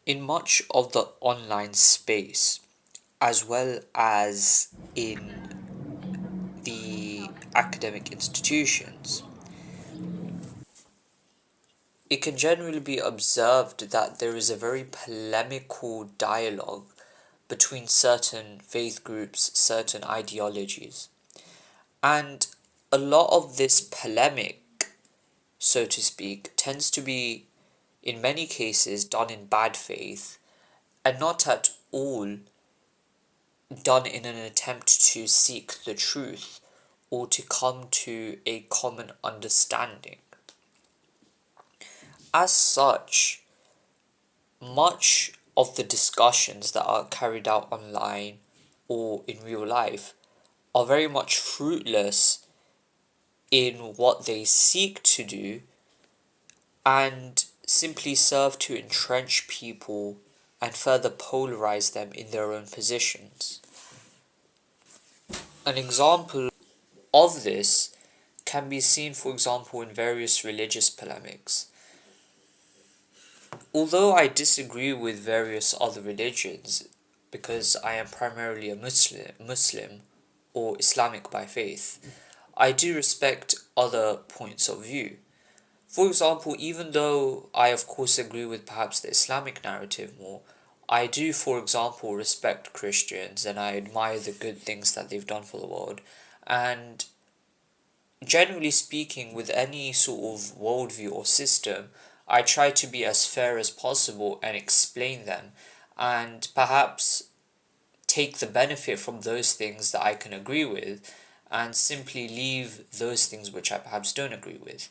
In much of the online space, as well as in the academic institutions, it can generally be observed that there is a very polemical dialogue between certain faith groups, certain ideologies. And a lot of this polemic, so to speak, tends to be, in many cases, done in bad faith and not at all done in an attempt to seek the truth or to come to a common understanding. As such, much of the discussions that are carried out online or in real life are very much fruitless in what they seek to do and simply serve to entrench people and further polarize them in their own positions. An example of this can be seen, for example, in various religious polemics. Although I disagree with various other religions because I am primarily a Muslim or Islamic by faith, I do respect other points of view. For example, even though I of course agree with perhaps the Islamic narrative more, I do, for example, respect Christians and I admire the good things that they've done for the world. And generally speaking, with any sort of worldview or system, I try to be as fair as possible and explain them and perhaps take the benefit from those things that I can agree with and simply leave those things which I perhaps don't agree with.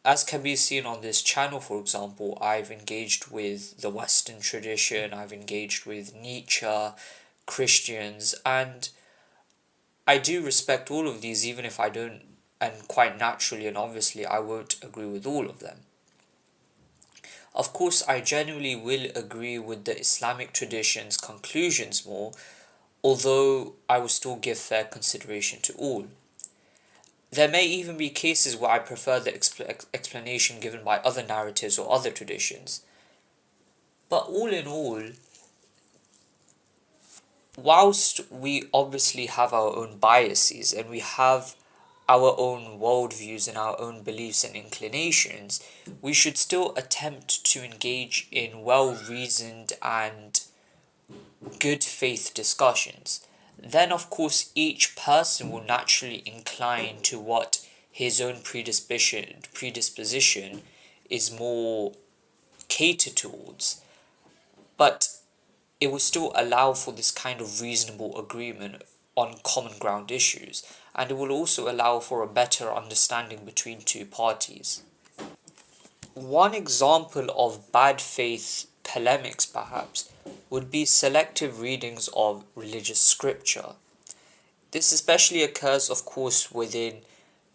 As can be seen on this channel, for example, I've engaged with the Western tradition, I've engaged with Nietzsche, Christians, and I do respect all of these, even if I don't, and quite naturally and obviously, I won't agree with all of them. Of course, I genuinely will agree with the Islamic tradition's conclusions more, although I will still give fair consideration to all. There may even be cases where I prefer the explanation given by other narratives or other traditions. But all in all, whilst we obviously have our own biases and we have our own worldviews and our own beliefs and inclinations, we should still attempt to engage in well reasoned and good faith discussions. Then, of course, each person will naturally incline to what his own predisposition is more catered towards. But it will still allow for this kind of reasonable agreement on common ground issues, and it will also allow for a better understanding between two parties. One example of bad faith polemics, perhaps, would be selective readings of religious scripture. This especially occurs, of course, within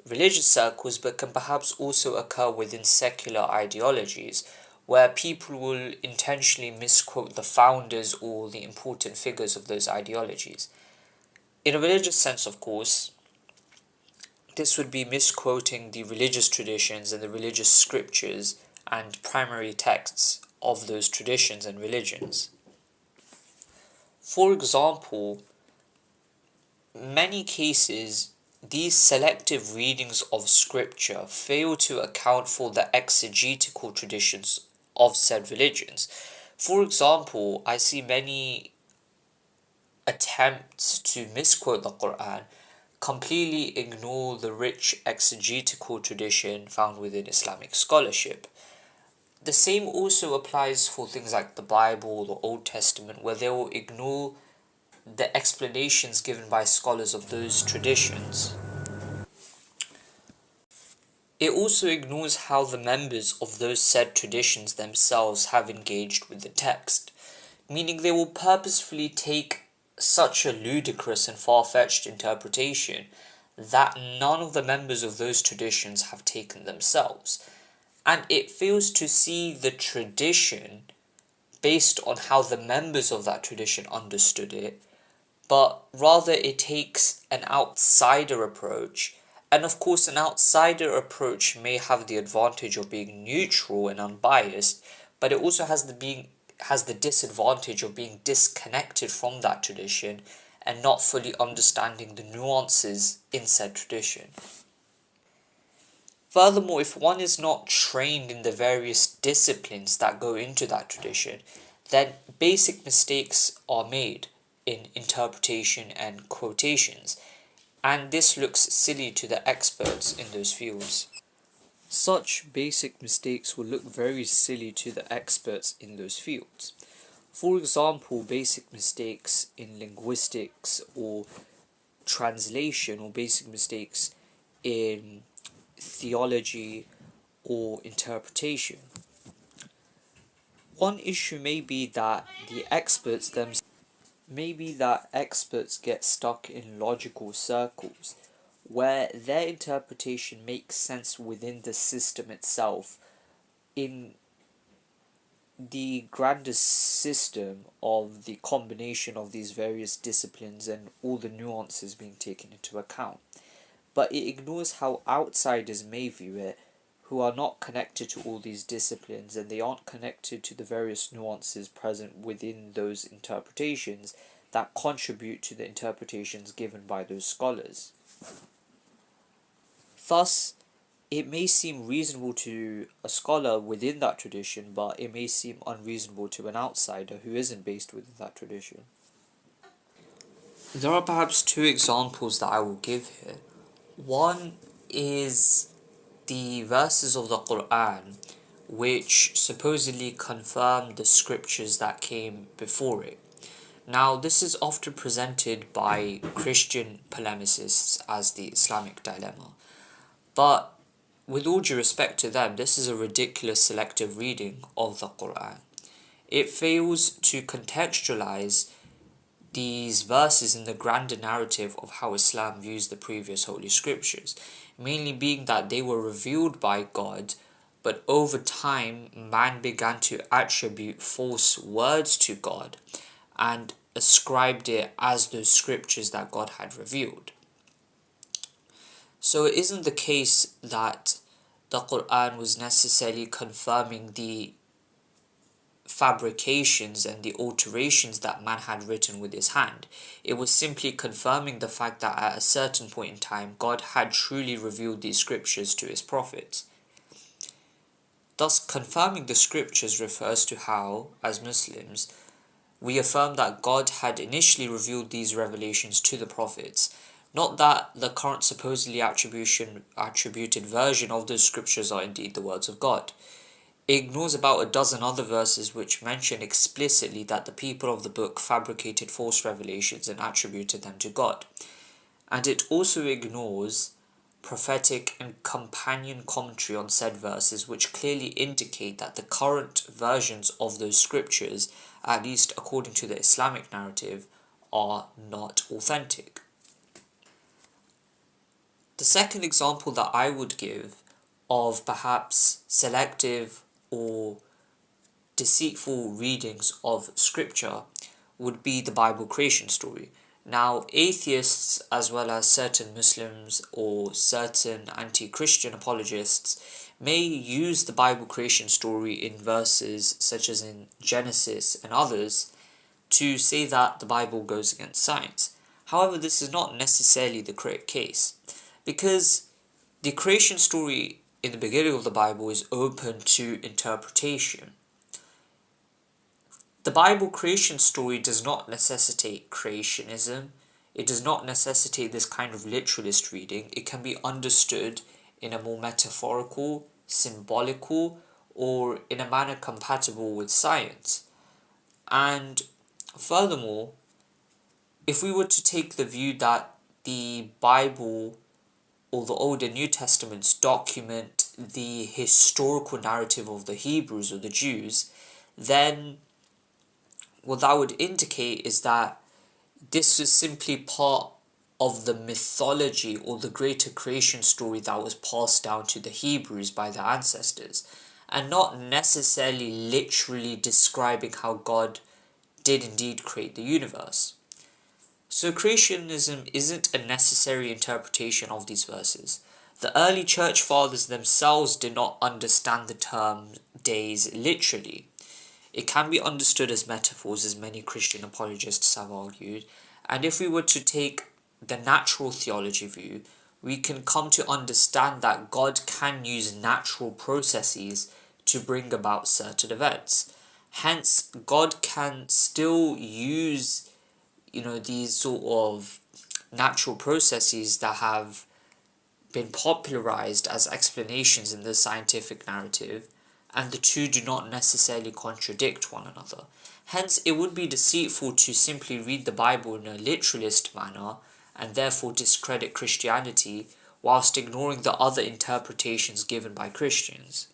religious circles, but can perhaps also occur within secular ideologies, where people will intentionally misquote the founders or the important figures of those ideologies. In a religious sense, of course, this would be misquoting the religious traditions and the religious scriptures and primary texts of those traditions and religions. For example, many cases these selective readings of scripture fail to account for the exegetical traditions of said religions. For example, I see many attempts to misquote the Quran completely ignore the rich exegetical tradition found within Islamic scholarship. The same also applies for things like the Bible, the Old Testament, where they will ignore the explanations given by scholars of those traditions. It also ignores how the members of those said traditions themselves have engaged with the text, meaning they will purposefully take such a ludicrous and far-fetched interpretation that none of the members of those traditions have taken themselves, and it fails to see the tradition based on how the members of that tradition understood it, but rather it takes an outsider approach. And of course, an outsider approach may have the advantage of being neutral and unbiased, but it also has the disadvantage of being disconnected from that tradition and not fully understanding the nuances in said tradition. Furthermore, if one is not trained in the various disciplines that go into that tradition, then basic mistakes are made in interpretation and quotations, and this looks silly to the experts in those fields. Such basic mistakes will look very silly to the experts in those fields. For example, basic mistakes in linguistics or translation, or basic mistakes in theology or interpretation. One issue may be that experts get stuck in logical circles where their interpretation makes sense within the system itself, in the grander system of the combination of these various disciplines and all the nuances being taken into account. But it ignores how outsiders may view it, who are not connected to all these disciplines and they aren't connected to the various nuances present within those interpretations that contribute to the interpretations given by those scholars. Thus, it may seem reasonable to a scholar within that tradition, but it may seem unreasonable to an outsider who isn't based within that tradition. There are perhaps two examples that I will give here. One is the verses of the Quran which supposedly confirm the scriptures that came before it. Now, this is often presented by Christian polemicists as the Islamic dilemma, but with all due respect to them, this is a ridiculous selective reading of the Quran. It fails to contextualize these verses in the grander narrative of how Islam views the previous holy scriptures, mainly being that they were revealed by God, but over time man began to attribute false words to God and ascribed it as those scriptures that God had revealed. So it isn't the case that the Quran was necessarily confirming the fabrications and the alterations that man had written with his hand. It was simply confirming the fact that at a certain point in time, God had truly revealed these scriptures to his prophets. Thus, confirming the scriptures refers to how, as Muslims, we affirm that God had initially revealed these revelations to the prophets, not that the current supposedly attributed version of those scriptures are indeed the words of God. It ignores about a dozen other verses which mention explicitly that the people of the book fabricated false revelations and attributed them to God. And it also ignores prophetic and companion commentary on said verses which clearly indicate that the current versions of those scriptures, at least according to the Islamic narrative, are not authentic. The second example that I would give of perhaps selective or deceitful readings of scripture would be the Bible creation story. Now, atheists, as well as certain Muslims or certain anti-Christian apologists, may use the Bible creation story in verses such as in Genesis and others to say that the Bible goes against science. However, this is not necessarily the correct case, because the creation story in the beginning of the Bible is open to interpretation. The Bible creation story does not necessitate creationism. It does not necessitate this kind of literalist reading. It can be understood in a more metaphorical, symbolical, or in a manner compatible with science. And furthermore, if we were to take the view that the Bible or the Old and New Testaments document the historical narrative of the Hebrews or the Jews, then what that would indicate is that this is simply part of the mythology or the greater creation story that was passed down to the Hebrews by their ancestors, and not necessarily literally describing how God did indeed create the universe. So creationism isn't a necessary interpretation of these verses. The early church fathers themselves did not understand the term days literally. It can be understood as metaphors, as many Christian apologists have argued, and if we were to take the natural theology view, we can come to understand that God can use natural processes to bring about certain events. Hence, God can still use, these sort of natural processes that have been popularized as explanations in the scientific narrative, and the two do not necessarily contradict one another. Hence, it would be deceitful to simply read the Bible in a literalist manner and therefore discredit Christianity whilst ignoring the other interpretations given by Christians.